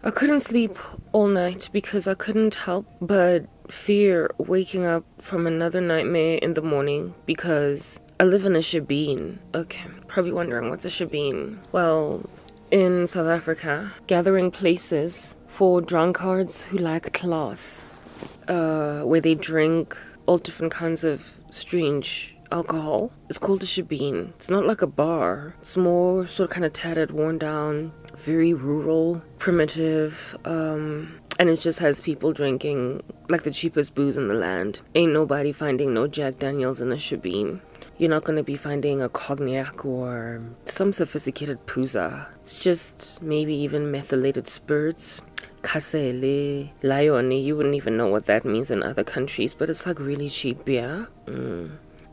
I couldn't sleep all night because I couldn't help but fear waking up from another nightmare in the morning because I live in a Shebeen. Okay, probably wondering what's a Shebeen. Well, in South Africa, gathering places for drunkards who lack class, where they drink all different kinds of strange alcohol. It's called a Shebeen. It's not like a bar. It's more sort of kind of tattered, worn down, very rural, primitive, and it just has people drinking like the cheapest booze in the land. Ain't nobody finding no Jack Daniels in a Shebeen. You're not going to be finding a cognac or some sophisticated puza. It's just maybe even methylated spirits. Kasele, Layone, you wouldn't even know what that means in other countries, but it's like really cheap beer.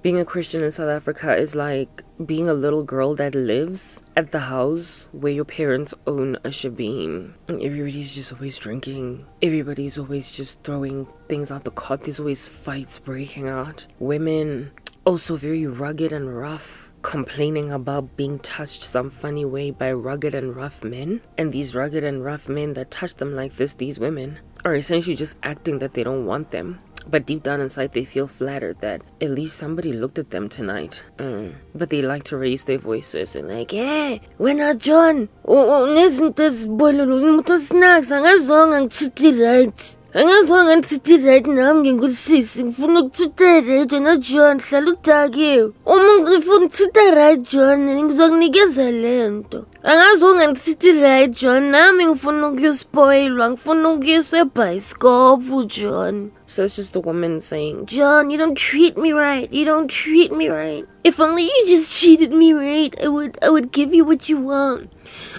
Being a Christian in South Africa is like being a little girl that lives at the house where your parents own a Shebeen. And everybody's just always drinking. Everybody's always just throwing things out the cot. There's always fights breaking out. Women, also very rugged and rough, complaining about being touched some funny way by rugged and rough men. And these rugged and rough men that touch them like this, these women, are essentially just acting that they don't want them. But deep down inside, they feel flattered that at least somebody looked at them tonight. But they like to raise their voices and like, hey, wena John, nezinto ezibolelo umuntu snacks angazwanga ngichithi right. Angazwanga ngichithi right nami ngingusisi ngifuna ukuchithi right wena John hlala udakiwe. Uma ngifuna ukuchithi right John ngizokunikeza lento. Angazwanga ngichithi right John nami ngifuna ukuyospoilwa ngifuna ukuyiswa ebhayisikopu John. So it's just a woman saying, John, you don't treat me right. You don't treat me right. If only you just treated me right, I would give you what you want.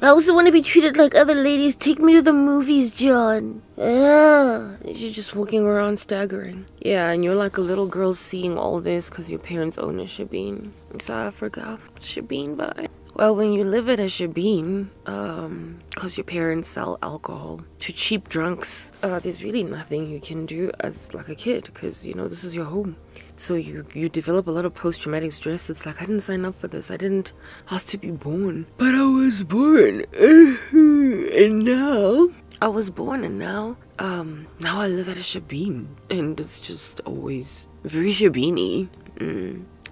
I also want to be treated like other ladies. Take me to the movies, John. You're just walking around staggering. Yeah, and you're like a little girl seeing all this because your parents own a Shebeen. South Africa. Shebeen vibe. Well, when you live at a Shebeen, because your parents sell alcohol to cheap drunks, there's really nothing you can do as like a kid because, you know, this is your home. So you develop a lot of post-traumatic stress. It's like, I didn't sign up for this. I didn't ask to be born. But I was born. And now... I was born and now I live at a Shebeen. And it's just always very Shebeen-y.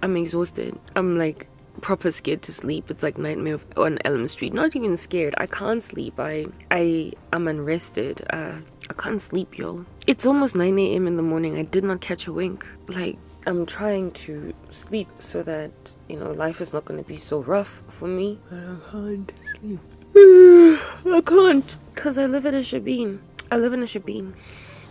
I'm exhausted. I'm like... proper scared to sleep. It's like Nightmare on Elm Street. Not even scared. I can't sleep. I'm unrested. I can't sleep, y'all. It's almost 9 a.m. in the morning. I did not catch a wink. Like, I'm trying to sleep so that, you know, life is not going to be so rough for me. But I can't sleep. I can't. Because I live at a Shebeen. I live in a Shebeen.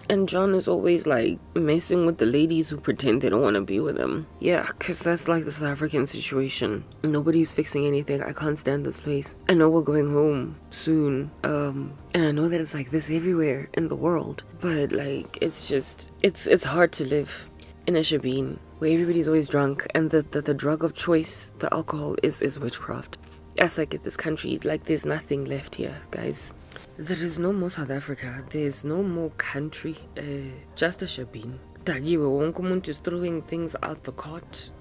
And John is always like messing with the ladies who pretend they don't want to be with him. Yeah, because that's like the South African situation. Nobody's fixing anything. I can't stand this place. I know we're going home soon. And I know that it's like this everywhere in the world. But like, it's just, it's hard to live in a Shebeen where everybody's always drunk. And the drug of choice, the alcohol, is witchcraft. As like at this country, like there's nothing left here, guys. There is no more South Africa. There's no more country. Just a Shebeen. Dagiwe wonke umuntu is throwing things out the cot.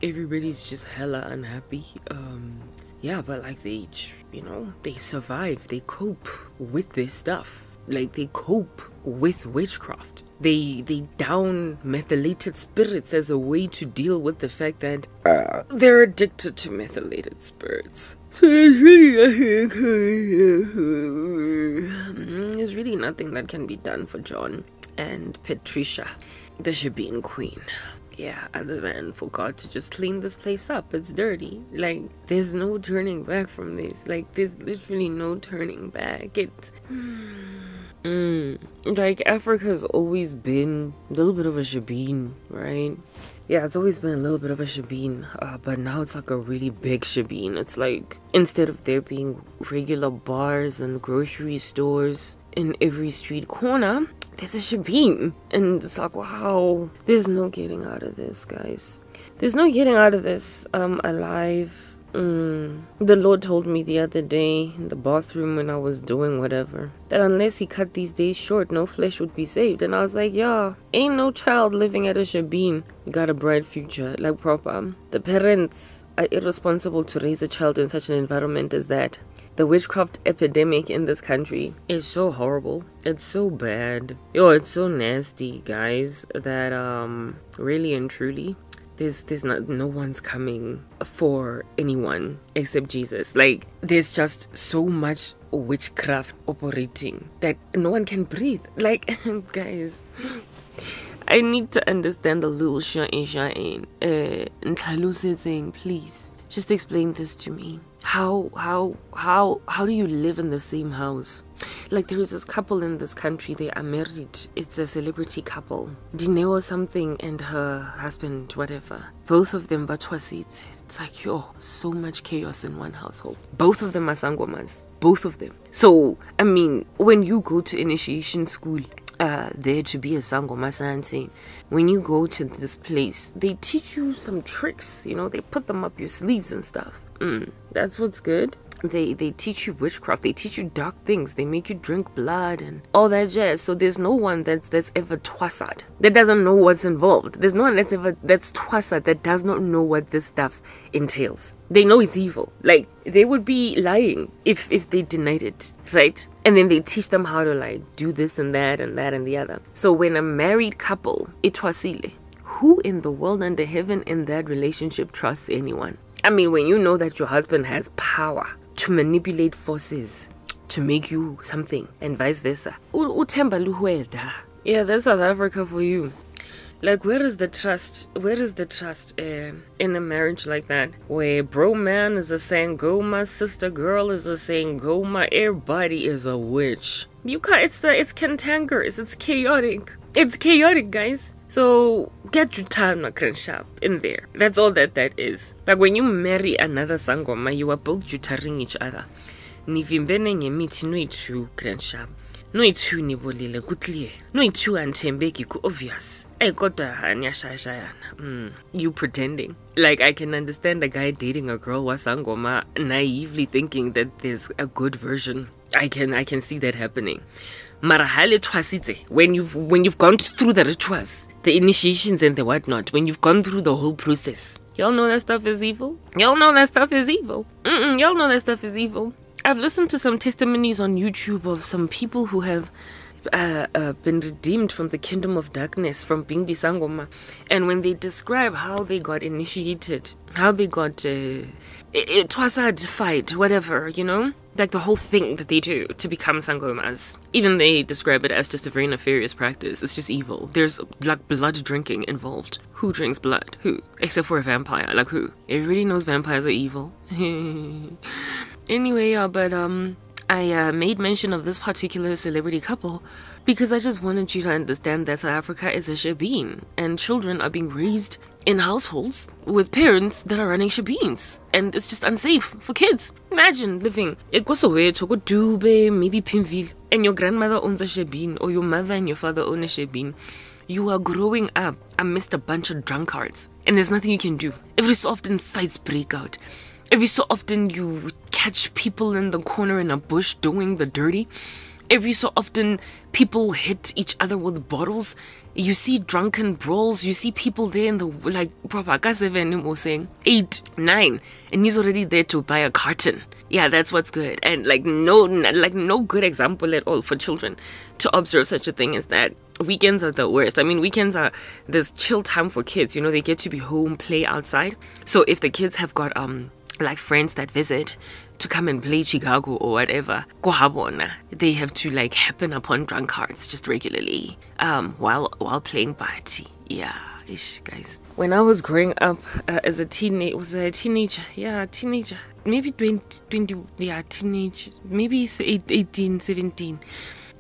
Everybody's just hella unhappy. Yeah, but like they, you know, they survive. They cope with this stuff. Like they cope with witchcraft. They down methylated spirits as a way to deal with the fact that they're addicted to methylated spirits. So there's really nothing that can be done for John and Patricia, the Shebeen queen. Yeah, other than for God to just clean this place up. It's dirty. Like, there's no turning back from this. Like, there's literally no turning back. It's... Like, Africa's always been a little bit of a Shebeen, right? Yeah, it's always been a little bit of a Shebeen, but now it's like a really big Shebeen. It's like, instead of there being regular bars and grocery stores in every street corner, there's a Shebeen. And it's like, wow, there's no getting out of this, guys. There's no getting out of this alive. The Lord told me the other day in the bathroom when I was doing whatever that unless he cut these days short, no flesh would be saved. And I was like, yeah, ain't no child living at a Shebeen got a bright future, like proper. The parents are irresponsible to raise a child in such an environment as that. The witchcraft epidemic in this country is so horrible. It's so bad. Yo, it's so nasty, guys, that really and truly there's no one's coming for anyone except Jesus. Like, there's just so much witchcraft operating that no one can breathe. Like, guys, I need to understand the little sha'in. Thing, please. Just explain this to me. How do you live in the same house? Like, there is this couple in this country, they are married. It's a celebrity couple. Dineo something and her husband, whatever. Both of them, but it's like, yo, so much chaos in one household. Both of them are sangomas. Both of them. So, I mean, when you go to initiation school, there to be a sangoma saying, when you go to this place, they teach you some tricks, you know, they put them up your sleeves and stuff. That's what's good. They teach you witchcraft, they teach you dark things, they make you drink blood and all that jazz. So there's no one that's ever twasad that doesn't know what's involved. There's no one that's twasad that does not know what this stuff entails. They know it's evil. Like, they would be lying if they denied it, right? And then they teach them how to like do this and that and that and the other. So when a married couple, itwasile, who in the world under heaven in that relationship trusts anyone? I mean, when you know that your husband has power to manipulate forces to make you something and vice versa. Yeah, that's South Africa for you. Like, where is the trust? Where is the trust in a marriage like that? Where bro man is a sangoma, sister girl is a sangoma, everybody is a witch. You can't, it's cantankerous, it's chaotic. It's chaotic, guys. So get your time sharp in there. That's all that is. Like, when you marry another sangoma, you are both tutoring each other. Nivimbene ngemiti no itu sharp. No itu ni bolile kutlie. No itu antembeki ku obvious. You pretending. Like, I can understand a guy dating a girl was sangoma naively thinking that there's a good version. I can see that happening. Marahale twasite, when you've gone through the rituals, the initiations and the whatnot, when you've gone through the whole process, y'all know that stuff is evil. Y'all know that stuff is evil. Y'all know that stuff is evil. I've listened to some testimonies on YouTube of some people who have been redeemed from the kingdom of darkness, from being disangoma, and when they describe how they got initiated, how they got twasad fight, whatever, you know, like the whole thing that they do to become sangomas, even they describe it as just a very nefarious practice. It's just evil. There's like blood drinking involved. Who drinks blood? Who? Except for a vampire. Like, who? Everybody knows vampires are evil. Anyway, but I made mention of this particular celebrity couple because I just wanted you to understand that South Africa is a Shebeen, and children are being raised in households with parents that are running Shebeens, and it's just unsafe for kids. Imagine living in Kosovo, Dube, maybe Pimville, and your grandmother owns a Shebeen, or your mother and your father own a Shebeen. You are growing up amidst a bunch of drunkards, and there's nothing you can do. Every so often fights break out. Every so often you catch people in the corner in a bush doing the dirty. Every so often people hit each other with bottles. You see drunken brawls. You see people there in the, like, proper 7 was saying 8, 9, and he's already there to buy a carton. Yeah, that's what's good. And no good example at all for children to observe such a thing as that. Weekends are the worst. I mean, weekends are this chill time for kids. You know, they get to be home, play outside. So if the kids have got like friends that visit to come and play Chicago or whatever, they have to like happen upon drunkards just regularly while playing party. Yeah, ish, guys. When I was growing up as a teenager, maybe 20, yeah, teenage, maybe 18, 17.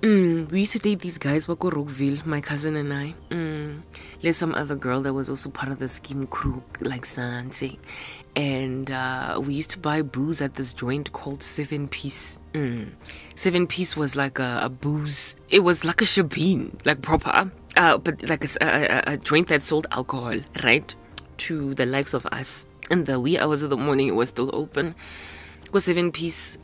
We used to date these guys, Wako Rockville, my cousin and I. There's some other girl that was also part of the scheme crew, like Sanse. And we used to buy booze at this joint called 7 Piece. 7 Piece was like a booze. It was like a Shebeen, like proper. But like a joint that sold alcohol, right? To the likes of us. In the wee hours of the morning, it was still open. It was 7-piece.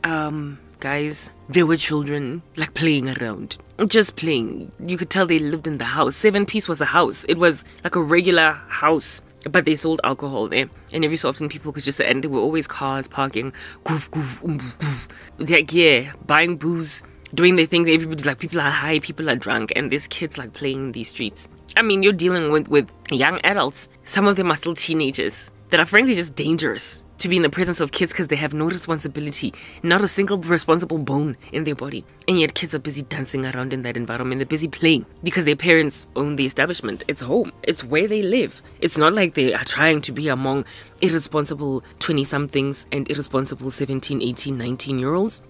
Guys, there were children like playing around, just playing. You could tell they lived in the house. 7-piece was a house. It was like a regular house, but they sold alcohol there, and every so often people could just, and there were always cars parking, goof goof goof. Like, yeah, buying booze, doing their thing. Everybody's like, people are high, people are drunk, and there's kids like playing in these streets. I mean, you're dealing with young adults. Some of them are still teenagers that are frankly just dangerous to be in the presence of kids because they have no responsibility, not a single responsible bone in their body. And yet kids are busy dancing around in that environment. They're busy playing because their parents own the establishment. It's home. It's where they live. It's not like they are trying to be among irresponsible 20-somethings and irresponsible 17, 18, 19-year-olds.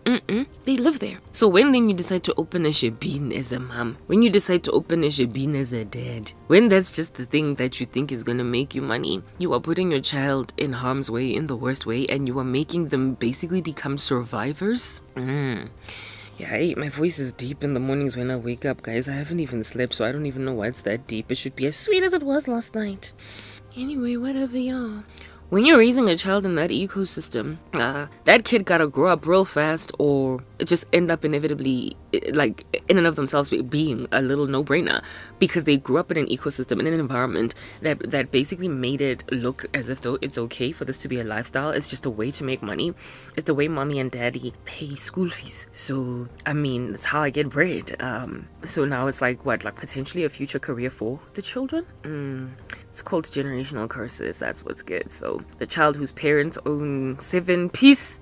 They live there. So when then you decide to open a Shebeen as a mom, when you decide to open a Shebeen as a dad, when that's just the thing that you think is going to make you money, you are putting your child in harm's way in the worst way, and you are making them basically become survivors. Yeah, my voice is deep in the mornings when I wake up, guys. I haven't even slept, so I don't even know why it's that deep. It should be as sweet as it was last night. Anyway, whatever, y'all. When you're raising a child in that ecosystem, that kid gotta grow up real fast or just end up inevitably, like, in and of themselves being a little no-brainer, because they grew up in an ecosystem, in an environment that basically made it look as if though it's okay for this to be a lifestyle. It's just a way to make money. It's the way mommy and daddy pay school fees. So, I mean, that's how I get bread. So now it's like, what, like potentially a future career for the children? It's called generational curses. That's what's good. So the child whose parents own 7-piece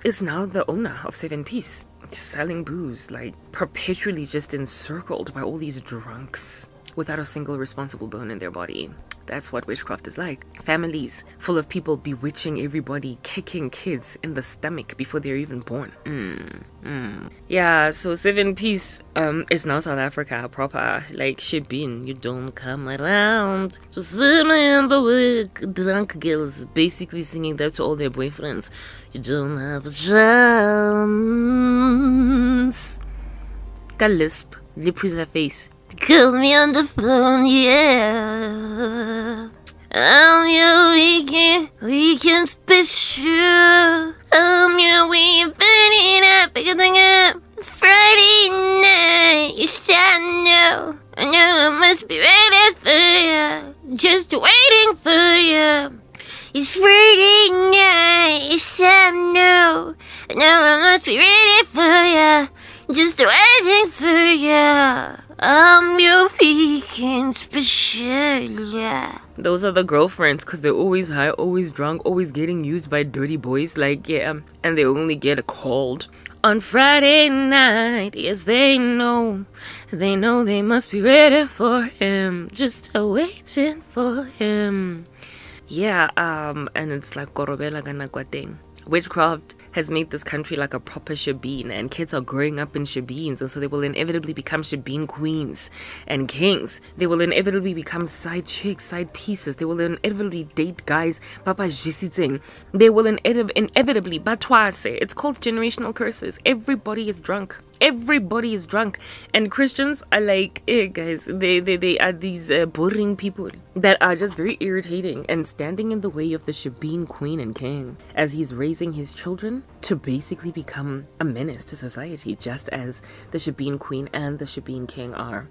is now the owner of 7-piece, just selling booze, like perpetually just encircled by all these drunks without a single responsible bone in their body. That's what witchcraft is like. Families full of people bewitching everybody, kicking kids in the stomach before they're even born. Yeah, so 7-piece is now South Africa proper. Like Shebeen, you don't come around to see me in the week. Drunk girls basically singing that to all their boyfriends. You don't have a chance. Got lisp, lip her face. Call me on the phone, yeah. I'm your weekend special. I'm your weekend picking up. It's Friday night, you should know. I know I must be ready for you. Just waiting for you. It's Friday night, you should know. I know I must be ready for you. Just waiting for you. I'm your weekend special, yeah. Those are the girlfriends, because they're always high, always drunk, always getting used by dirty boys, like, yeah, and they only get called on Friday night. Yes, they know they must be ready for him, just waiting for him. Yeah, and it's like korobela kana kwateng. Witchcraft has made this country like a proper Shebeen, and kids are growing up in Shebeens, and so they will inevitably become Shebeen queens and kings. They will inevitably become side chicks, side pieces. They will inevitably date guys papa jisitseng. They will inevitably batwase. It's called generational curses. Everybody is drunk. Everybody is drunk, and Christians are like, guys, they are these boring people that are just very irritating and standing in the way of the Shebeen queen and king as he's raising his children to basically become a menace to society, just as the Shebeen queen and the Shebeen king are.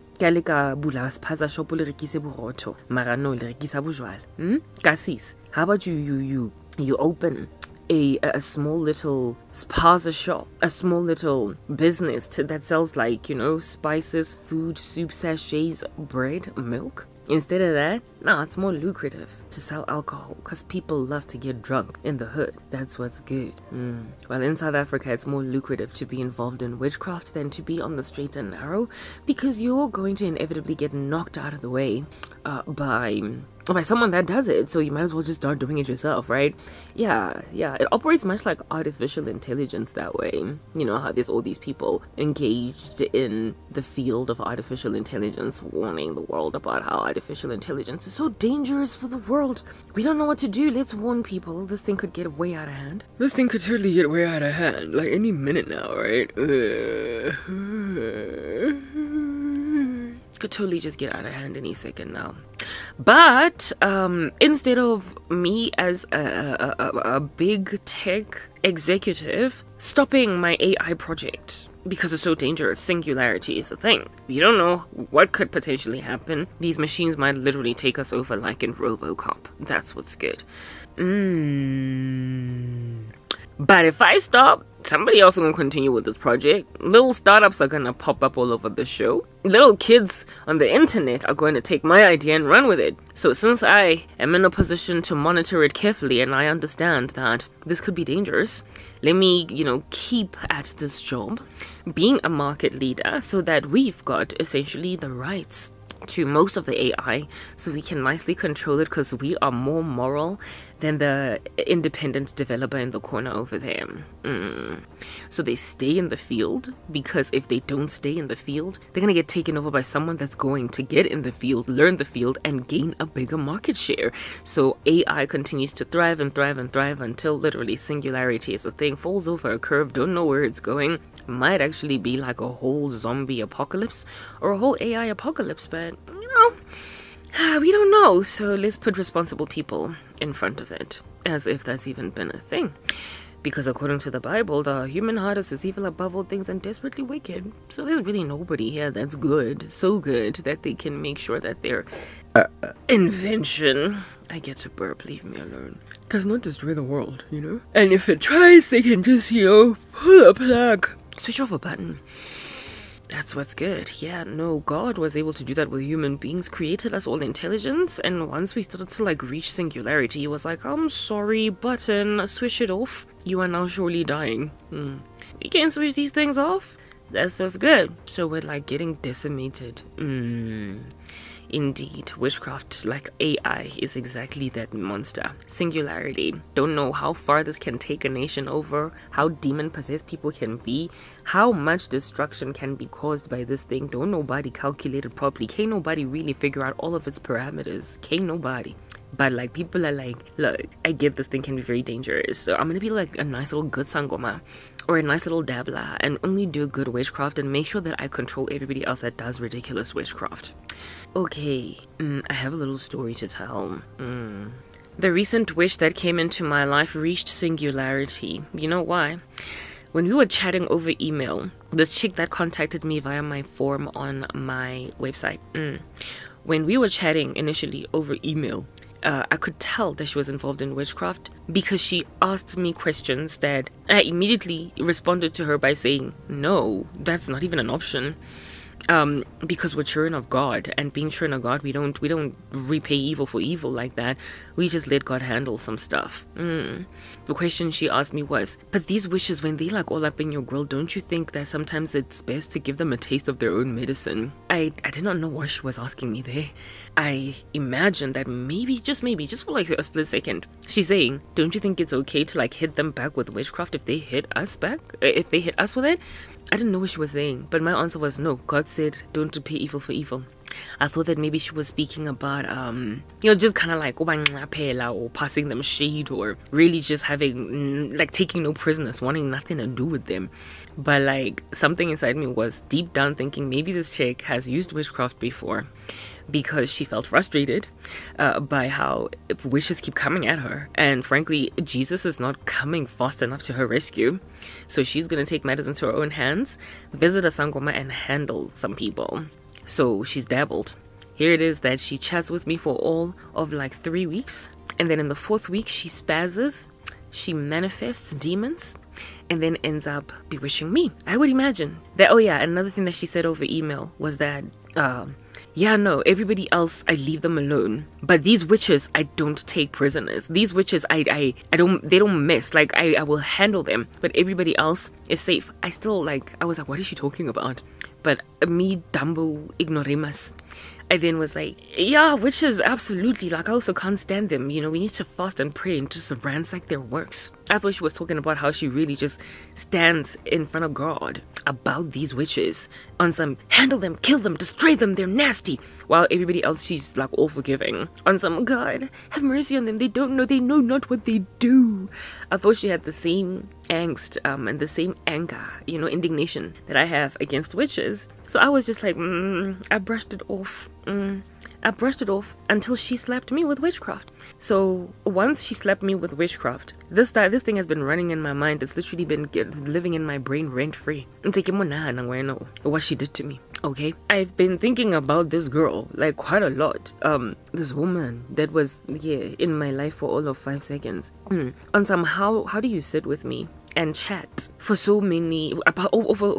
Kasis, how about you open a small little spaza shop, a small little business that sells, like, you know, spices, food, soup sachets, bread, milk? Instead of that, no, it's more lucrative to sell alcohol because people love to get drunk in the hood. That's what's good. Well, in South Africa, it's more lucrative to be involved in witchcraft than to be on the straight and narrow, because you're going to inevitably get knocked out of the way by someone that does it, so you might as well just start doing it yourself, right? Yeah, it operates much like artificial intelligence that way. You know how there's all these people engaged in the field of artificial intelligence warning the world about how artificial intelligence is so dangerous for the world. We don't know what to do. Let's warn people. This thing could get way out of hand. This thing could totally get way out of hand, like any minute now, right? Could totally just get out of hand any second now. But instead of me as a big tech executive stopping my AI project because it's so dangerous, Singularity is a thing. You don't know what could potentially happen. These machines might literally take us over like in RoboCop. That's what's good. But if I stop, somebody else is going to continue with this project. Little startups are going to pop up all over the show. Little kids on the internet are going to take my idea and run with it. So since I am in a position to monitor it carefully and I understand that this could be dangerous, let me, keep at this job, being a market leader, so that we've got essentially the rights to most of the AI, so we can nicely control it because we are more moral than the independent developer in the corner over there. So they stay in the field, because if they don't stay in the field, they're gonna get taken over by someone that's going to get in the field, learn the field, and gain a bigger market share. So AI continues to thrive and thrive and thrive until literally Singularity is a thing, falls over a curve, don't know where it's going. Might actually be like a whole zombie apocalypse or a whole AI apocalypse, but we don't know. So let's put responsible people in front of it, as if that's even been a thing. Because according to the Bible, the human heart is evil above all things and desperately wicked. So there's really nobody here that's good, so good that they can make sure that their invention, I get to burp, leave me alone, does not destroy the world, And if it tries, they can just, pull a plug, switch off a button. That's what's good. Yeah, no, God was able to do that with human beings, created us all intelligence, and once we started to reach Singularity, he was like, I'm sorry, button, switch it off. You are now surely dying. We can't switch these things off. That's for good. So we're getting decimated. Indeed, witchcraft, like AI, is exactly that monster. Singularity. Don't know how far this can take a nation over, how demon-possessed people can be, how much destruction can be caused by this thing. Don't nobody calculate it properly. Can't nobody really figure out all of its parameters. Can't nobody. But people are look, I get this thing can be very dangerous, so I'm gonna be a nice little good sangoma or a nice little dabbler and only do good witchcraft and make sure that I control everybody else that does ridiculous witchcraft. Okay, I have a little story to tell. The recent witch that came into my life reached Singularity. You know why? When we were chatting over email, this chick that contacted me via my form on my website, when we were chatting initially over email, I could tell that she was involved in witchcraft because she asked me questions that I immediately responded to her by saying, no, that's not even an option. Because we're children of God, and being children of God, we don't repay evil for evil like that. We just let God handle some stuff. The question she asked me was, but these witches, when they all up in your grill, don't you think that sometimes it's best to give them a taste of their own medicine? I did not know why she was asking me there. I imagined that maybe, just for a split second, she's saying, don't you think it's okay to hit them back with witchcraft if they hit us back? If they hit us with it? I didn't know what she was saying, but my answer was no. God said, don't repay evil for evil. I thought that maybe she was speaking about, just kind of or passing them shade, or really just having, taking no prisoners, wanting nothing to do with them. But something inside me was deep down thinking maybe this chick has used witchcraft before, because she felt frustrated by how wishes keep coming at her, and frankly Jesus is not coming fast enough to her rescue, so she's gonna take matters into her own hands, visit a sangoma, and handle some people. So she's dabbled. Here it is that she chats with me for all of 3 weeks, and then in the 4th week she spazzes, she manifests demons, and then ends up bewitching me. I would imagine that. Oh yeah, another thing that she said over email was that yeah, no, everybody else, I leave them alone. But these witches, I don't take prisoners. These witches, they don't mess. I will handle them. But everybody else is safe. I still, I was like, what is she talking about? But me, Dumbo, ignoremas. I then was like, yeah, witches, absolutely. I also can't stand them. We need to fast and pray and just ransack their works. I thought she was talking about how she really just stands in front of God about these witches on some handle them, kill them, destroy them, they're nasty. While everybody else, she's all forgiving. On some, God, have mercy on them. They don't know, they know not what they do. I thought she had the same angst and the same anger, indignation that I have against witches. So I was just like, I brushed it off. I brushed it off until she slapped me with witchcraft. So once she slapped me with witchcraft, this thing has been running in my mind. It's literally been living in my brain rent free. What she did to me. Okay, I've been thinking about this girl like quite a lot. This woman that was in my life for all of 5 seconds. On some how do you sit with me and chat for so many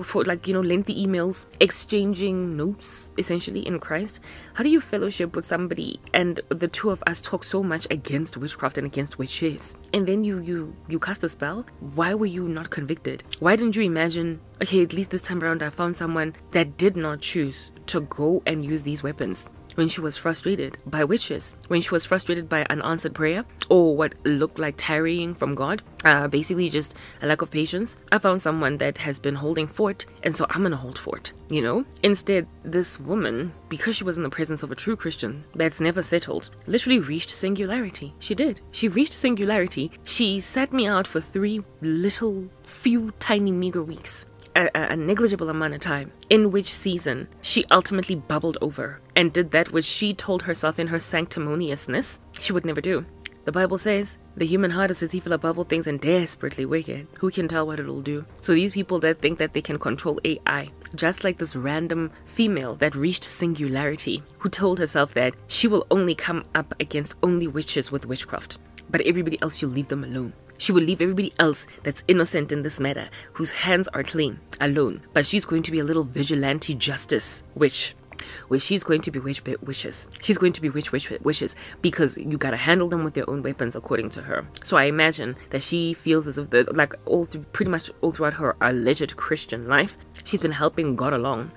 for lengthy emails, exchanging notes essentially in Christ? How do you fellowship with somebody and the two of us talk so much against witchcraft and against witches, and then you cast a spell? Why were you not convicted? Why didn't you imagine, okay, at least this time around I found someone that did not choose to go and use these weapons when she was frustrated by witches, when she was frustrated by unanswered prayer or what looked like tarrying from God, basically just a lack of patience? I found someone that has been holding fort, and so I'm gonna hold fort, Instead, this woman, because she was in the presence of a true Christian that's never settled, literally reached singularity. She did. She reached singularity. She sat me out for 3 few tiny meager weeks, a negligible amount of time, in which season she ultimately bubbled over and did that which she told herself in her sanctimoniousness she would never do. The Bible says, the human heart is deceitful above all things and desperately wicked. Who can tell what it'll do? So these people that think that they can control AI, just like this random female that reached singularity, who told herself that she will only come up against only witches with witchcraft, but everybody else, she'll leave them alone. She will leave everybody else that's innocent in this matter, whose hands are clean, alone. But she's going to be a little vigilante justice witch, where she's going to be witches. She's going to be witches because you gotta handle them with their own weapons, according to her. So I imagine that she feels as if pretty much all throughout her alleged Christian life, she's been helping God along,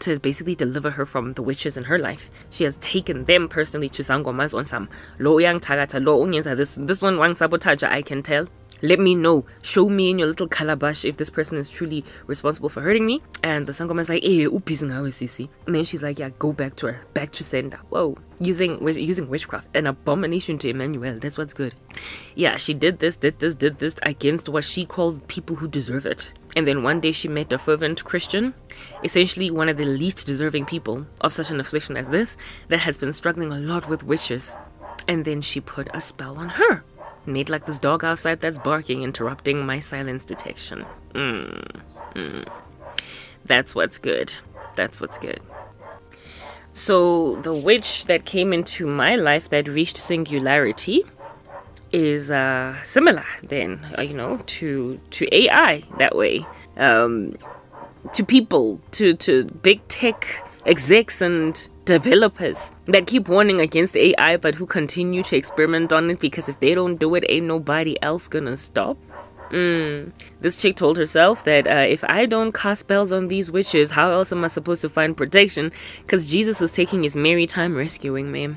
to basically deliver her from the witches in her life. She has taken them personally to sangomas on some lo yang tagata lo this one wang sabotage. I can tell. Let me know. Show me in your little calabash if this person is truly responsible for hurting me. And the sangoma is like, sisi. And then she's like, yeah, go back to her. Back to sender. Whoa. Using witchcraft. An abomination to Emmanuel. That's what's good. Yeah, she did this against what she calls people who deserve it. And then one day she met a fervent Christian, essentially one of the least deserving people of such an affliction as this, that has been struggling a lot with witches. And then she put a spell on her. Made like this dog outside that's barking, interrupting my silence detection. That's what's good. That's what's good. So the witch that came into my life that reached singularity is similar then, to AI that way. To people, to big tech execs and developers that keep warning against AI but who continue to experiment on it because if they don't do it, ain't nobody else gonna stop. This chick told herself that if I don't cast spells on these witches, how else am I supposed to find protection? Because Jesus is taking his merry time rescuing me.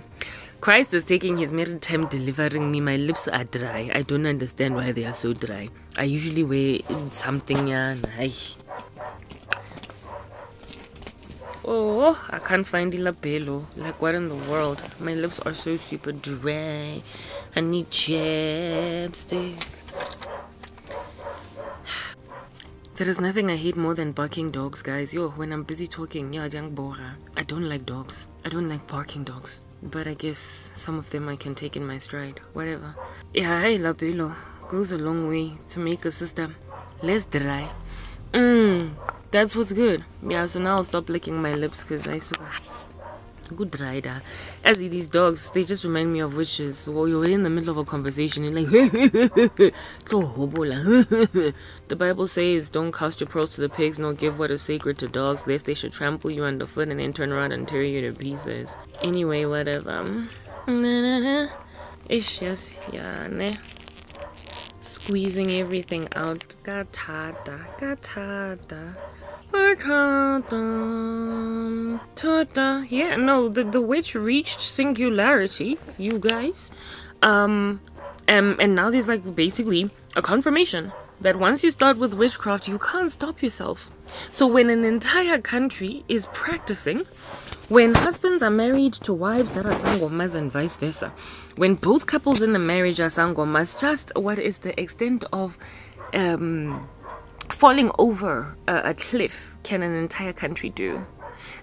Christ is taking his merry time delivering me. My lips are dry. I don't understand why they are so dry. I usually wear something. Oh, I can't find the labello. Like, what in the world? My lips are so super dry. I need chapstick. There is nothing I hate more than barking dogs, guys. When I'm busy talking, I don't like dogs. I don't like barking dogs. But I guess some of them I can take in my stride. Whatever. Yeah, hey, labello goes a long way to make a system less dry. That's what's good. Yeah, so now I'll stop licking my lips because I so good dry da. As these dogs, they just remind me of witches. Well, you're in the middle of a conversation and like the Bible says, don't cast your pearls to the pigs, nor give what is sacred to dogs, lest they should trample you underfoot and then turn around and tear you to pieces. Anyway, whatever. Ish, yes, yeah, ne. Squeezing everything out. Gatada. Yeah, no, the witch reached singularity, you guys. And now there's like basically a confirmation that once you start with witchcraft, you can't stop yourself. So when an entire country is practicing, when husbands are married to wives that are sangomas and vice versa, when both couples in a marriage are sangomas, just what is the extent of falling over a cliff can an entire country do?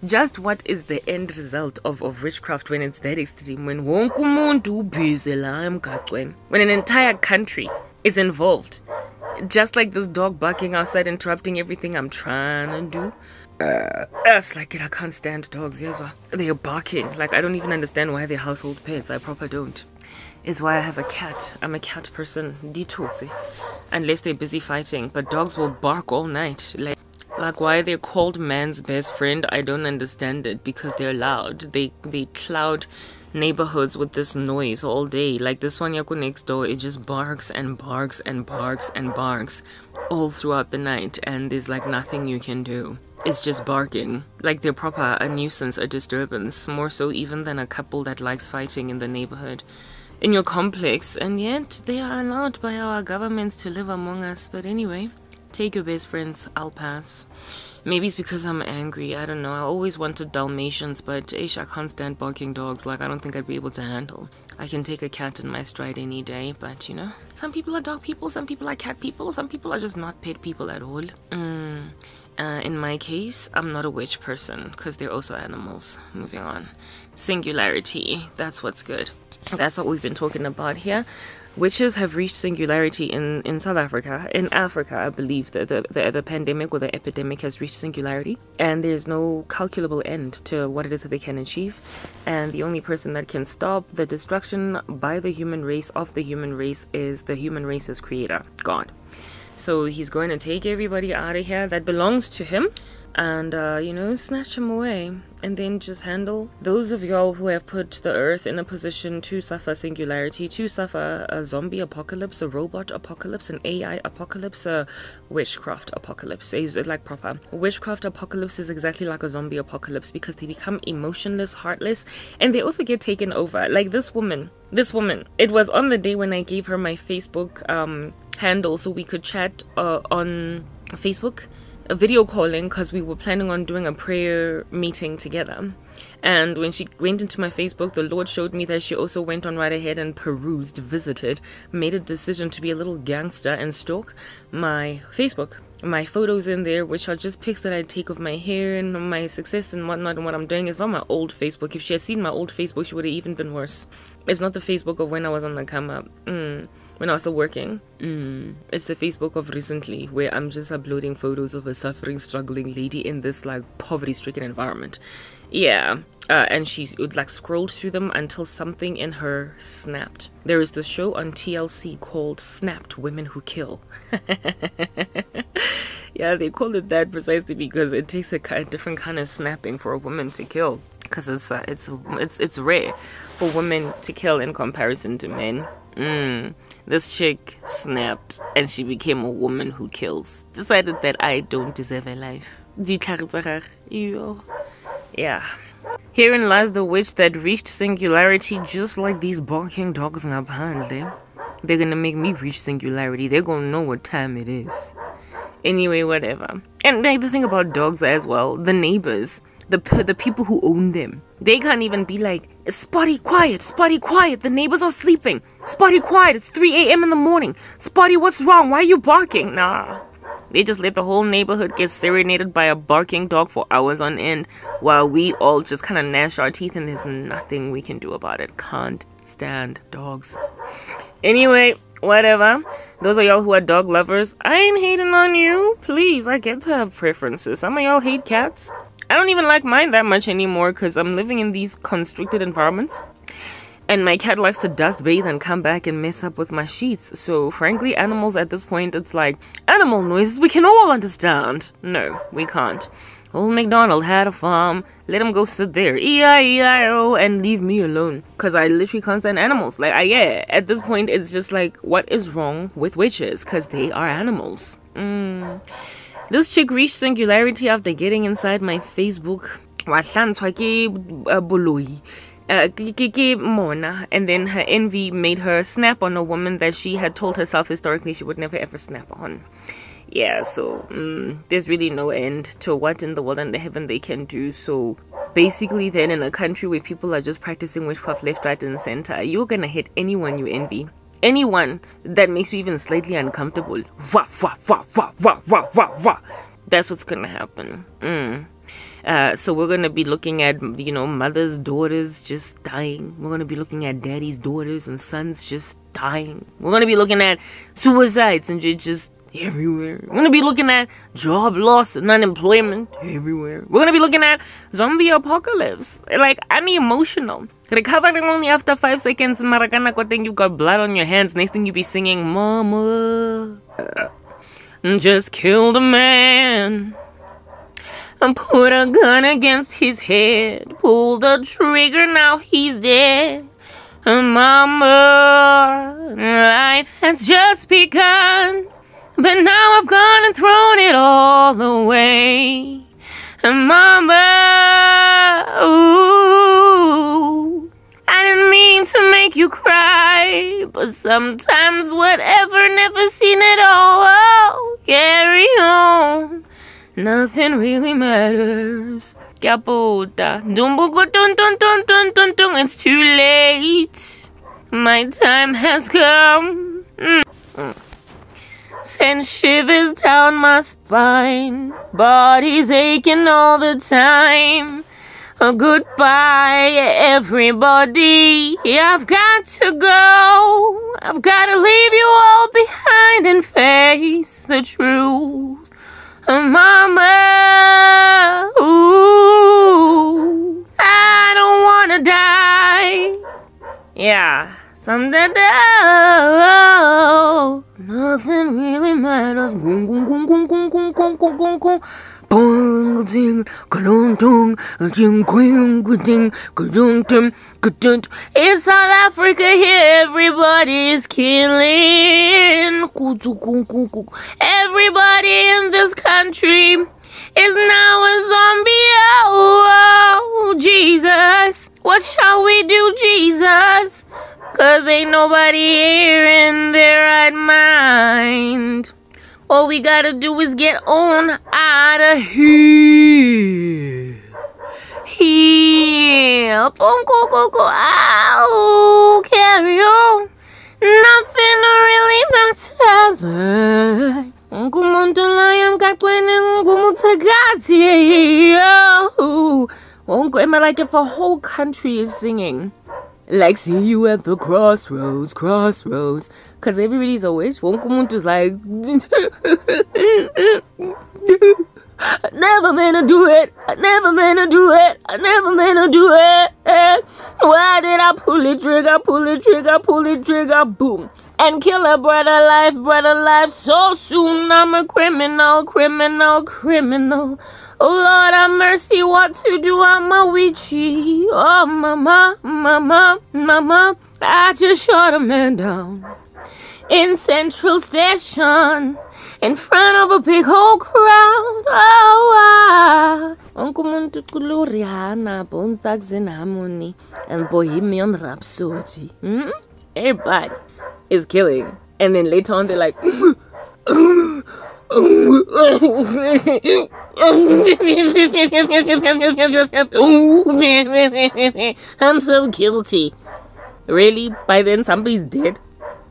Just what is the end result of witchcraft when it's that extreme? When when an entire country is involved, just like this dog barking outside, interrupting everything I'm trying to do. It's like I can't stand dogs. Yes, they're barking. Like I don't even understand why they're household pets. I proper don't. Is why I have a cat. I'm a cat person. Ditutsi. Unless they're busy fighting, but dogs will bark all night. Like why they're called man's best friend, I don't understand it, because they're loud. They cloud neighborhoods with this noise all day. Like this one Yaku next door, it just barks and barks and barks and barks all throughout the night, and there's like nothing you can do. It's just barking. Like they're proper a nuisance, a disturbance, more so even than a couple that likes fighting in the neighborhood. In your complex, and yet they are allowed by our governments to live among us. But anyway, take your best friends, I'll pass. Maybe it's because I'm angry, I don't know. I always wanted Dalmatians, but I can't stand barking dogs. Like, I don't think I'd be able to handle. I can take a cat in my stride any day, but you know, some people are dog people, some people are cat people, some people are just not pet people at all. In my case, I'm not a witch person, because they're also animals. Moving on. Singularity, that's what's good. That's what we've been talking about here. Witches have reached singularity in South Africa. In Africa, I believe that the pandemic or the epidemic has reached singularity, and there's no calculable end to what it is that they can achieve. And the only person that can stop the destruction by the human race of the human race is the human race's creator, God. So he's going to take everybody out of here that belongs to him and, you know, snatch him away. And then just handle those of y'all who have put the earth in a position to suffer singularity, to suffer a zombie apocalypse, a robot apocalypse, an AI apocalypse, a witchcraft apocalypse. It's like proper. Witchcraft apocalypse is exactly like a zombie apocalypse because they become emotionless, heartless, and they also get taken over. Like this woman, it was on the day when I gave her my Facebook handle so we could chat on Facebook, a video calling, because we were planning on doing a prayer meeting together. And when she went into my Facebook, the Lord showed me that she also went on right ahead and perused, visited, made a decision to be a little gangster and stalk my Facebook. My photos in there, which are just pics that I take of my hair and my success and whatnot, and what I'm doing, is on my old Facebook. If she had seen my old Facebook, she would have even been worse. It's not the Facebook of when I was on the come up. When I was still working. It's the Facebook of recently, where I'm just uploading photos of a suffering, struggling lady in this like poverty-stricken environment. Yeah, and she would like scrolled through them until something in her snapped. There is this show on TLC called Snapped Women Who Kill. Yeah, they called it that precisely because it takes a different kind of snapping for a woman to kill, because it's rare for women to kill in comparison to men. This chick snapped and she became a woman who kills. Decided that I don't deserve a life. Yeah. Herein lies the witch that reached singularity, just like these barking dogs ngaphandle. They're gonna make me reach singularity. They're gonna know what time it is. Anyway, whatever. And like, the thing about dogs as well, the neighbors, the people who own them, they can't even be like, Spotty, quiet, the neighbors are sleeping. Spotty, quiet, it's 3 a.m. in the morning. Spotty, what's wrong? Why are you barking? Nah. They just let the whole neighborhood get serenaded by a barking dog for hours on end, while we all just kind of gnash our teeth, and there's nothing we can do about it. Can't stand dogs. Anyway, whatever. Those of y'all who are dog lovers, I ain't hating on you. Please, I get to have preferences. Some of y'all hate cats. I don't even like mine that much anymore because I'm living in these constricted environments. And my cat likes to dust bathe and come back and mess up with my sheets. So frankly, animals at this point, it's like, animal noises we can all understand. No, we can't. Old MacDonald had a farm. Let him go sit there, E-I-E-I-O, and leave me alone. Because I literally can't stand animals. Like, yeah, at this point, it's just like, what is wrong with witches? Because they are animals. This chick reached singularity after getting inside my Facebook. Mona, and then her envy made her snap on a woman that she had told herself historically she would never ever snap on. Yeah, so there's really no end to what in the world and the heaven they can do. So basically, then in a country where people are just practicing witchcraft left, right, and center, you're gonna hit anyone you envy. Anyone that makes you even slightly uncomfortable, wah, wah, wah, wah, wah, wah, wah, wah. That's what's gonna happen. So we're gonna be looking at, mothers, daughters just dying. We're gonna be looking at daddies, daughters, and sons just dying. We're gonna be looking at suicides and just everywhere. We're gonna be looking at job loss and unemployment everywhere. We're gonna be looking at zombie apocalypse. Like, I'm emotional. Recovering only after 5 seconds in Maracana, then you got blood on your hands. Next thing you be singing, Mama just killed a man and put a gun against his head. Pulled the trigger, now he's dead. And Mama, life has just begun. But now I've gone and thrown it all away. And Mama, ooh, I didn't mean to make you cry, but sometimes whatever, never seen it all. Oh, carry on. Nothing really matters. Caputa. It's too late. My time has come. Send shivers down my spine. Body's aching all the time. Goodbye, everybody. I've got to go. I've got to leave you all behind and face the truth. Mama, ooh, I don't wanna die. Yeah, someday, oh, nothing really matters. It's South Africa here, everybody is killing. Everybody in this country is now a zombie. Oh, Jesus, what shall we do, Jesus? 'Cause ain't nobody here in their right mind. All we gotta do is get on out of here. Here. Ow, carry on. Nothing really matters. Like if a whole country is singing. Like, see you at the crossroads. Because everybody's a witch. One is like, I never meant to do it. Why did I pull the trigger, boom. And kill a brother life so soon. I'm a criminal. Oh Lord have mercy, what to do? I'm a witchy. Oh mama, I just shot a man down in Central Station in front of a big whole crowd. Oh, Bone Thugs in Harmony and Bohemian Rhapsody. Everybody is killing, and then later on they're like, I'm so guilty. Really? By then somebody's dead.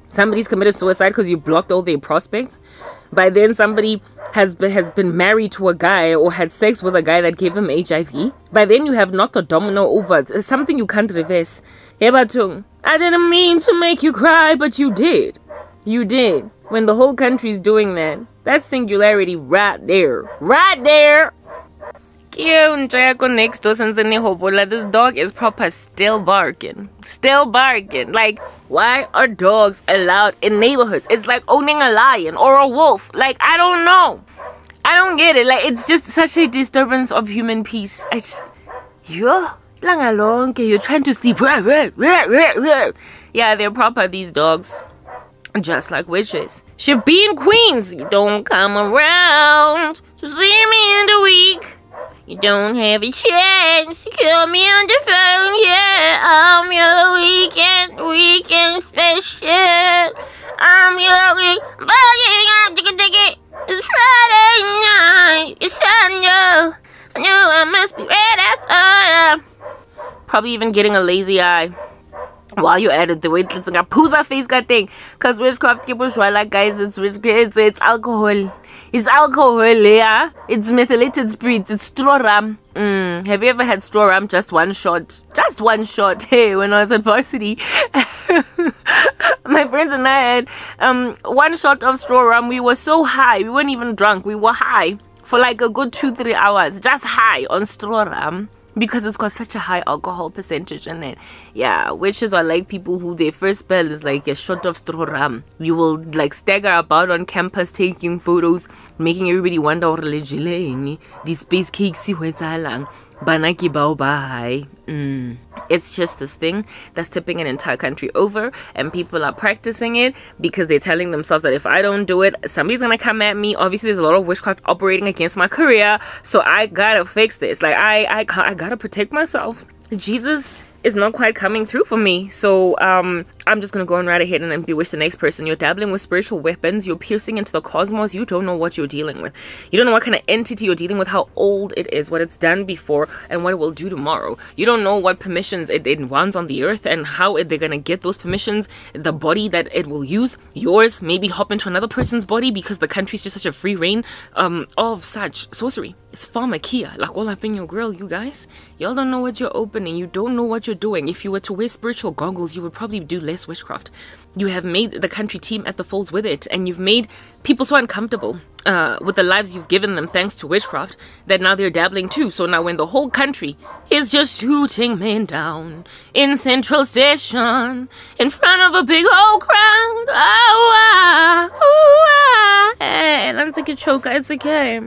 Somebody's committed suicide because you blocked all their prospects. By then somebody has been married to a guy or had sex with a guy that gave them HIV. By then you have knocked a domino over. It's something you can't reverse. Ebatung, I didn't mean to make you cry, but you did. You did. When the whole country's doing that. That's singularity right there. Right there. This dog is proper still barking. Like, why are dogs allowed in neighborhoods? It's like owning a lion or a wolf. Like, I don't know. I don't get it. Like, it's just such a disturbance of human peace. You're trying to sleep. Yeah, they're proper, these dogs. Just like witches. Shebeen queens, you don't come around to see me in the week. You don't have a chance to call me on the phone. Yeah, I'm your weekend special. I'm your it's Friday night. It's Sunday. I know I must be ready for you. Probably even getting a lazy eye. While you're at it, the waitress got pooza face got thing. Cause witchcraft people like guys, it's alcohol. It's alcohol, yeah. It's methylated spirits, it's straw rum. Have you ever had straw rum? Just one shot. Just one shot. Hey, when I was at varsity, my friends and I had one shot of straw rum. We were so high, we weren't even drunk, we were high for like a good 2-3 hours, just high on straw rum. Because it's got such a high alcohol percentage in it. Yeah, witches are like people who their first spell is like a shot of straw rum. You will like stagger about on campus taking photos, making everybody wonder what religion these space cakes lang. Banaki bao bahai. It's just this thing that's tipping an entire country over, and people are practicing it because they're telling themselves that if I don't do it, somebody's gonna come at me. Obviously there's a lot of witchcraft operating against my career, so I gotta fix this. Like I gotta protect myself. Jesus is not quite coming through for me, so I'm just gonna go on right ahead and bewitch the next person. You're dabbling with spiritual weapons, you're piercing into the cosmos. You don't know what you're dealing with. You don't know what kind of entity you're dealing with, how old it is, what it's done before, and what it will do tomorrow. You don't know what permissions it wants on the earth and how they're gonna get those permissions, the body that it will use, yours, maybe hop into another person's body, because the country's just such a free reign of such sorcery. It's pharmakia, like all up in your grill, you guys. Y'all don't know what you're opening, you don't know what you're doing. If you were to wear spiritual goggles, you would probably do less witchcraft. You have made the country team at the folds with it, and you've made people so uncomfortable with the lives you've given them thanks to witchcraft that now they're dabbling too. So now when the whole country is just shooting men down in Central Station in front of a big old crowd, that's like a choker, it's okay.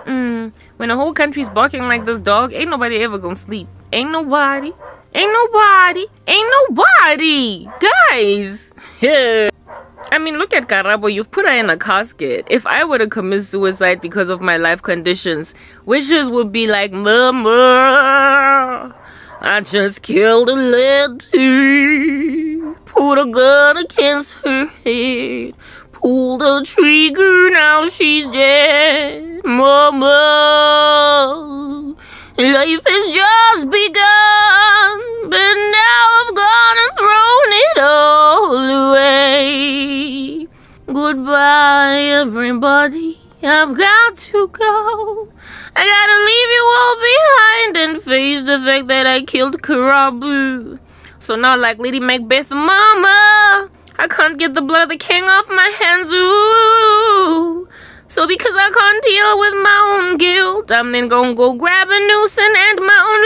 When the whole country's barking like this dog, ain't nobody ever gonna sleep. Ain't nobody. Ain't nobody. Ain't nobody. Guys. I mean, look at Karabo. You've put her in a casket. If I were to commit suicide because of my life conditions, witches would be like, Mama, I just killed a lady. Put a gun against her head. Pull the trigger, now she's dead. Mama, life has just begun, but now I've gone and thrown it all away. Goodbye, everybody. I've got to go. I gotta leave you all behind and face the fact that I killed Karabu. So now, like Lady Macbeth, Mama, I can't get the blood of the king off my hands, ooh. So because I can't deal with my own guilt, I'm then gonna go grab a noose and end my own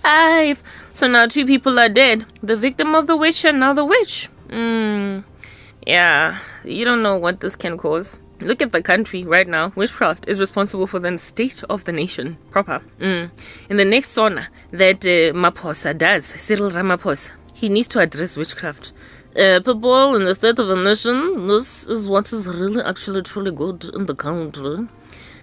life. So now 2 people are dead. The victim of the witch and now the witch. Yeah, you don't know what this can cause. Look at the country right now. Witchcraft is responsible for the state of the nation proper. In the next sauna that Maposa does, Cyril Ramaphosa, he needs to address witchcraft. People in the state of the nation, this is what is really actually truly good in the country.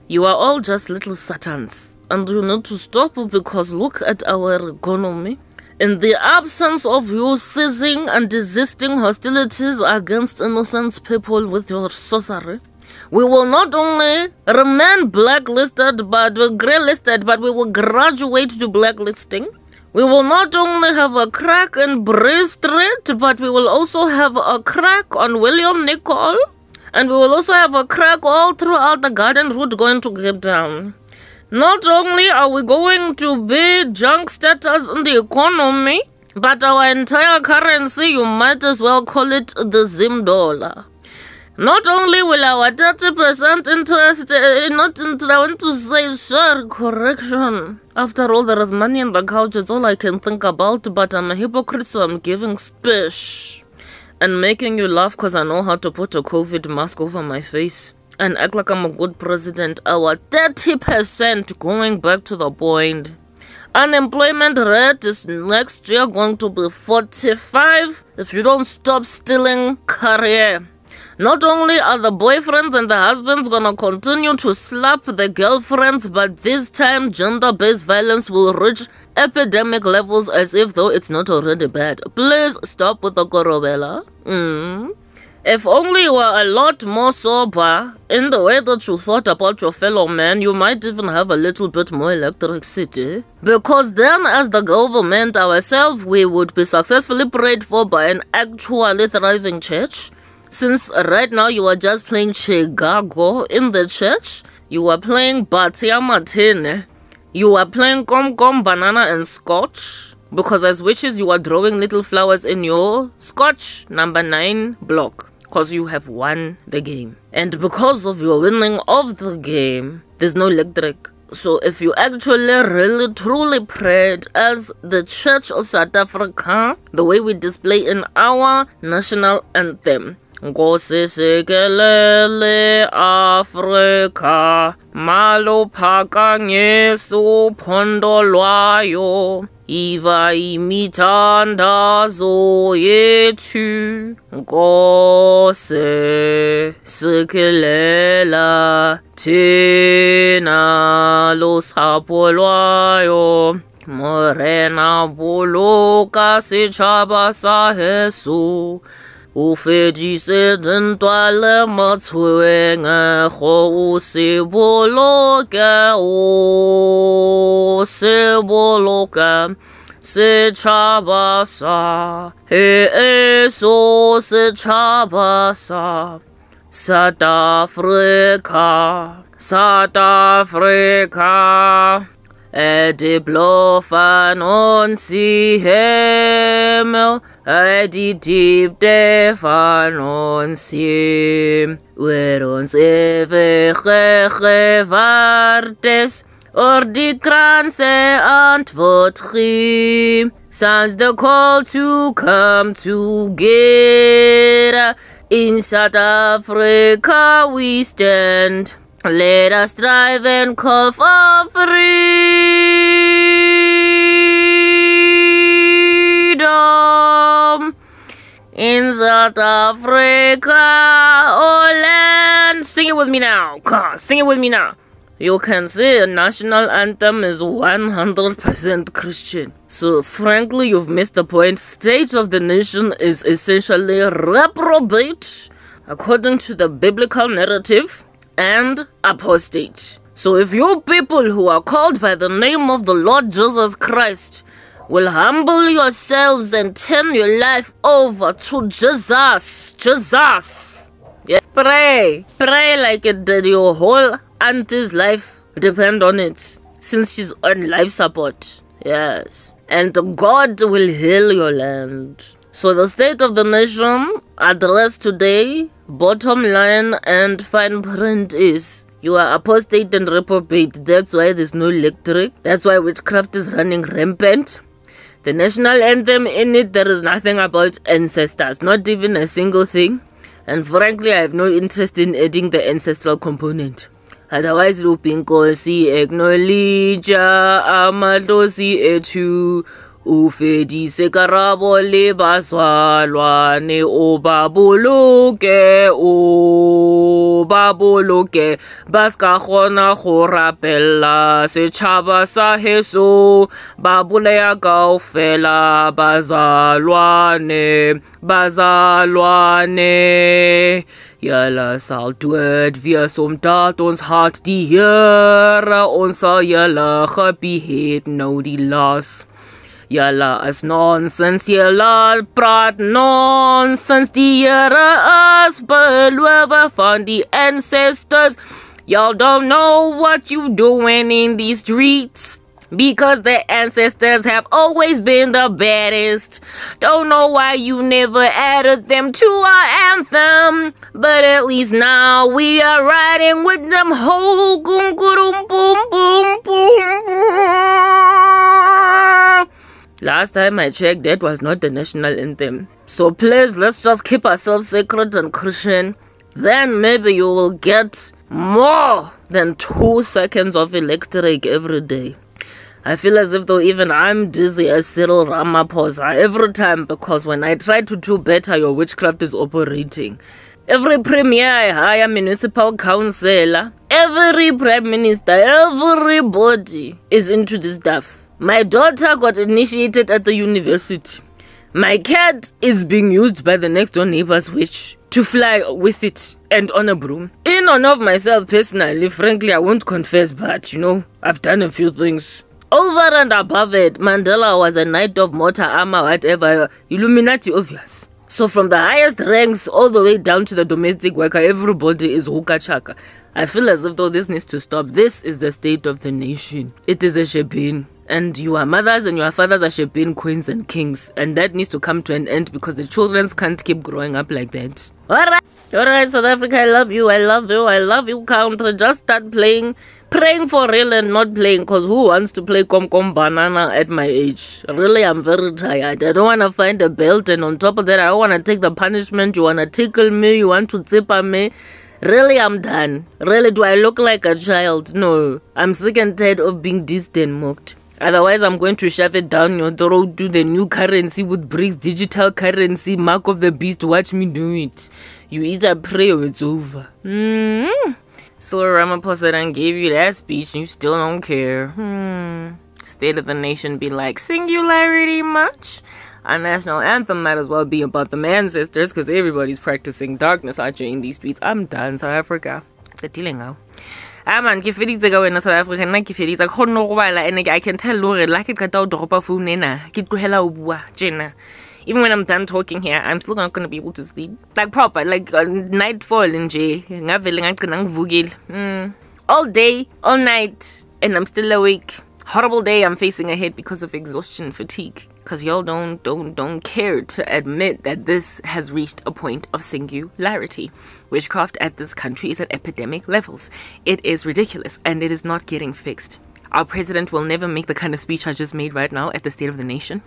You are all just little satans, and you need to stop, because look at our economy. In the absence of you ceasing and desisting hostilities against innocent people with your sorcery, we will not only remain blacklisted but grey-listed, but we will graduate to blacklisting. We will not only have a crack in Bray Street, but we will also have a crack on William Nicol. And we will also have a crack all throughout the Garden Route going to Cape Town. Not only are we going to be junk status in the economy, but our entire currency, you might as well call it the Zim dollar. Not only will our 30% interest, I want to say, sir, correction. After all, there is money in the couch, it's all I can think about, but I'm a hypocrite, so I'm giving speech. And making you laugh because I know how to put a COVID mask over my face. And act like I'm a good president. Our 30% going back to the point. Unemployment rate is next year going to be 45 if you don't stop stealing career. Not only are the boyfriends and the husbands gonna continue to slap the girlfriends, but this time gender-based violence will reach epidemic levels as if though it's not already bad. Please stop with the korobela. If only you were a lot more sober in the way that you thought about your fellow man, you might even have a little bit more electricity. Because then, as the government ourselves, we would be successfully prayed for by an actually thriving church. Since right now you are just playing Chicago in the church, you are playing Batia Martine, you are playing Kom Kom Banana and Scotch. Because as witches, you are drawing little flowers in your Scotch number 9 block. Because you have won the game. And because of your winning of the game, there's no electric. So if you actually really truly prayed as the Church of South Africa, the way we display in our national anthem, Nkosi sikelele Afrika, maluphakanyisa uphondo lwayo, iva imithandazo yethu, Nkosi sikelela thina lusapho lwayo, morena boloka setšhaba sa heso, o fedise dintwa le matshwenyego, o se boloke setšhaba sa heso, setšhaba sa South Africa, South Africa. Edi blofan on si hemel, edi diep defan on si, weer ons eeuwige waardes, or die kranse antwoord gee. Sounds the call to come together, in South Africa we stand. Let us strive and call for freedom in South Africa, oh land. Sing it with me now. Come on, sing it with me now. You can see a national anthem is 100% Christian. So frankly, you've missed the point. State of the nation is essentially reprobate according to the biblical narrative and apostate. So if you people who are called by the name of the Lord Jesus Christ will humble yourselves and turn your life over to Jesus, yeah, pray like it did your whole auntie's life depend on it, since she's on life support. Yes, and God will heal your land. So the state of the nation addressed today, bottom line and fine print is, you are apostate and reprobate. That's why there's no electric. That's why witchcraft is running rampant. The national anthem, in it there is nothing about ancestors, not even a single thing. And frankly, I have no interest in adding the ancestral component. Otherwise, Lupin Kosi acknowledge amadlosi etu. Ufedise karabo le baswalwane, o baboloke, baska khona go rapella setšhaba sa heso, ba bolaya kaofela bazalwane. Jylle sal dood wees omdat ons hart die Here, ons sal jylle gebehet nou die las. Jylle is nonsens, jylle praat nonsens, die Here is beloof van die ancestors. Y'all don't know what you doing in these streets, because the ancestors have always been the baddest. Don't know why you never added them to our anthem, but at least now we are riding with them whole boom boom boom boom. Last time I checked, that was not the national anthem. So please, let's just keep ourselves sacred and Christian. Then maybe you will get more than 2 seconds of electric every day. I feel as if though even I'm dizzy as Cyril Ramaphosa every time, because when I try to do better, your witchcraft is operating. Every premier I hire, municipal councillor, every prime minister, everybody is into this stuff. My daughter got initiated at the university. My cat is being used by the next door neighbor's witch. to fly with it and on a broom. In honor of myself personally, frankly, I won't confess, but you know, I've done a few things. Over and above it, Mandela was a knight of mortar armor, whatever, Illuminati obvious. So from the highest ranks all the way down to the domestic worker, everybody is hookah chaka. I feel as if though this needs to stop. This is the state of the nation. It is a Shebeen. And your mothers and your fathers are Shebeen queens and kings. And that needs to come to an end because the children can't keep growing up like that. Alright, South Africa, I love you, I love you, I love you, country. Just start playing. Praying for real and not playing, because who wants to play Kom Banana at my age? Really, I'm very tired. I don't want to find a belt, and on top of that, I don't want to take the punishment. You want to tickle me, you want to zipper me. Really, I'm done. Really, do I look like a child? No. I'm sick and tired of being dissed and mocked. Otherwise, I'm going to shove it down your throat to the new currency with bricks, digital currency, mark of the beast. Watch me do it. You either pray or it's over. So Ramaphosa done gave you that speech and you still don't care. State of the nation be like, Singularity much? Our national anthem might as well be about the ancestors because everybody's practicing darkness out here in these streets. I'm done, South Africa. It's a dealing now. Man, ke feditse ka wena South Africa, nna ke feditse ka khona go bala ene I can tell lore la ke qeta o dropa phone ena ke tlohela o bua tjena. Even when I'm done talking here, I'm still not going to be able to sleep. Like proper, like nightfall nje. Ngavele ngagcina ngivukile. All day, all night, and I'm still awake. Horrible day I'm facing ahead because of exhaustion, fatigue. Because y'all don't care to admit that this has reached a point of singularity. Witchcraft at this country is at epidemic levels. It is ridiculous and it is not getting fixed. Our president will never make the kind of speech I just made right now at the State of the Nation.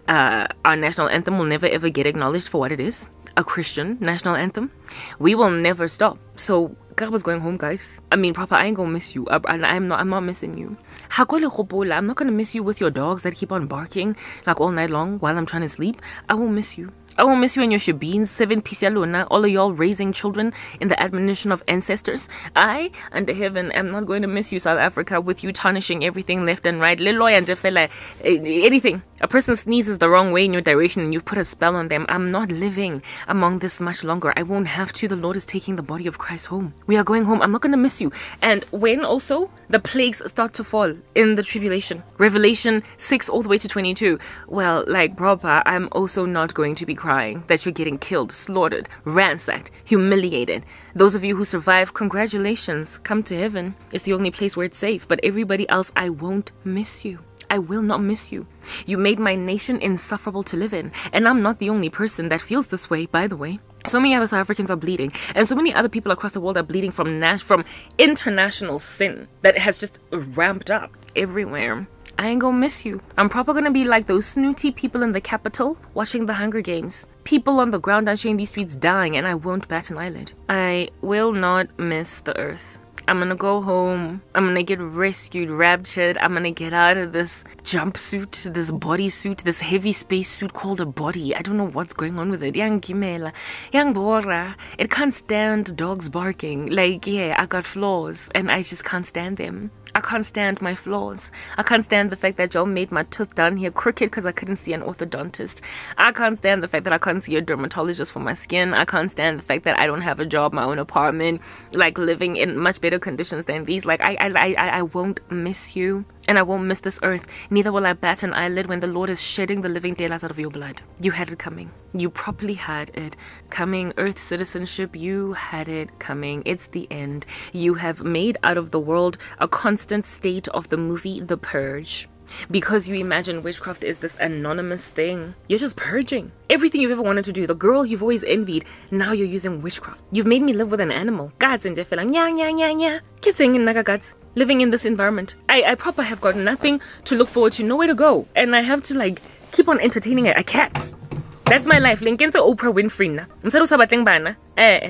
Our national anthem will never ever get acknowledged for what it is. A Christian national anthem. We will never stop. So, Karaba's going home, guys. I mean, proper, I ain't gonna miss you. I'm not missing you. I'm not gonna miss you with your dogs that keep on barking like all night long while I'm trying to sleep. I won't miss you. I won't miss you and your Shebeens, 7 Luna, all of y'all raising children in the admonition of ancestors. I, under heaven, am not going to miss you, South Africa, with you tarnishing everything left and right. Leloy and Jefela, anything. A person sneezes the wrong way in your direction and you've put a spell on them. I'm not living among this much longer. I won't have to. The Lord is taking the body of Christ home. We are going home. I'm not going to miss you. And when also the plagues start to fall in the tribulation, Revelation 6 all the way to 22, well, like proper, I'm also not going to be crying that you're getting killed, slaughtered, ransacked, humiliated. Those of you who survive, congratulations. Come to heaven. It's the only place where it's safe. But everybody else, I won't miss you. I will not miss you. You made my nation insufferable to live in. And I'm not the only person that feels this way, by the way. So many other South Africans are bleeding. And so many other people across the world are bleeding from international sin that has just ramped up everywhere. I ain't gonna miss you. I'm probably gonna be like those snooty people in the capital watching the Hunger Games. People on the ground out here in these streets dying, and I won't bat an eyelid. I will not miss the earth. I'm gonna go home. I'm gonna get rescued, raptured. I'm gonna get out of this jumpsuit, this bodysuit, this heavy space suit called a body. I don't know what's going on with it. Yang Gimela, Yang Bora. It can't stand dogs barking. Like, yeah, I got flaws, and I just can't stand them. I can't stand my flaws. I can't stand the fact that y'all made my tooth down here crooked because I couldn't see an orthodontist. I can't stand the fact that I can't see a dermatologist for my skin. I can't stand the fact that I don't have a job, my own apartment, like living in much better conditions than these. Like, I won't miss you. And I won't miss this earth. Neither will I bat an eyelid when the Lord is shedding the living daylights out of your blood. You had it coming. You properly had it coming. Earth citizenship, you had it coming. It's the end. You have made out of the world a constant state of the movie The Purge. Because you imagine witchcraft is this anonymous thing. You're just purging. Everything you've ever wanted to do. The girl you've always envied. Now you're using witchcraft. You've made me live with an animal. Gods and living in this environment. I proper have got nothing to look forward to. Nowhere to go. And I have to like keep on entertaining a cat. That's my life. Lincoln's Oprah Winfrey na.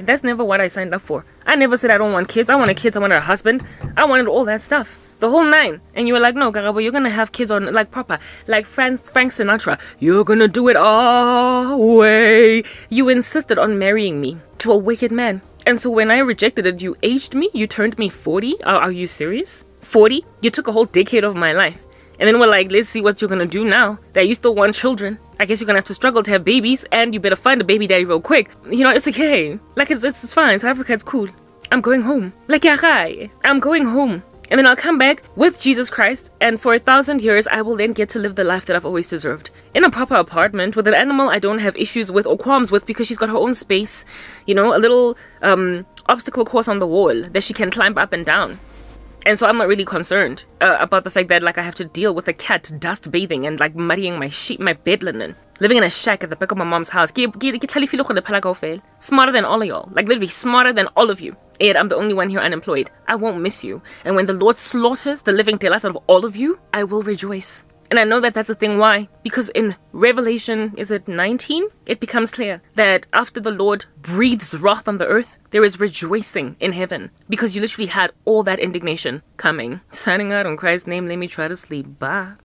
That's never what I signed up for. I never said I don't want kids. I wanted kids. I wanted a husband. I wanted all that stuff. The whole nine. And you were like, no, Garabo, you're gonna have kids on like proper. Like Frank Sinatra. You're gonna do it our way. You insisted on marrying me to a wicked man. And so when I rejected it, you aged me. You turned me 40. Are you serious? 40? You took a whole decade of my life. And then we're like, let's see what you're gonna do now that you still want children. I guess you're gonna have to struggle to have babies, and you better find a baby daddy real quick. You know, it's okay. Like, it's fine. South Africa, it's cool. I'm going home. Like, yeah, I'm going home. And then I'll come back with Jesus Christ, and for 1,000 years, I will then get to live the life that I've always deserved. In a proper apartment, with an animal I don't have issues with or qualms with because she's got her own space. You know, a little obstacle course on the wall that she can climb up and down. And so I'm not really concerned about the fact that, like, I have to deal with a cat dust bathing and, like, muddying my bed linen. Living in a shack at the back of my mom's house. Smarter than all of y'all. Like, literally smarter than all of you. Yet I'm the only one here unemployed. I won't miss you. And when the Lord slaughters the living daylights out of all of you, I will rejoice. And I know that that's the thing. Why? Because in Revelation, is it 19? It becomes clear that after the Lord breathes wrath on the earth, there is rejoicing in heaven. Because you literally had all that indignation coming. Signing out in Christ's name, let me try to sleep. Bye.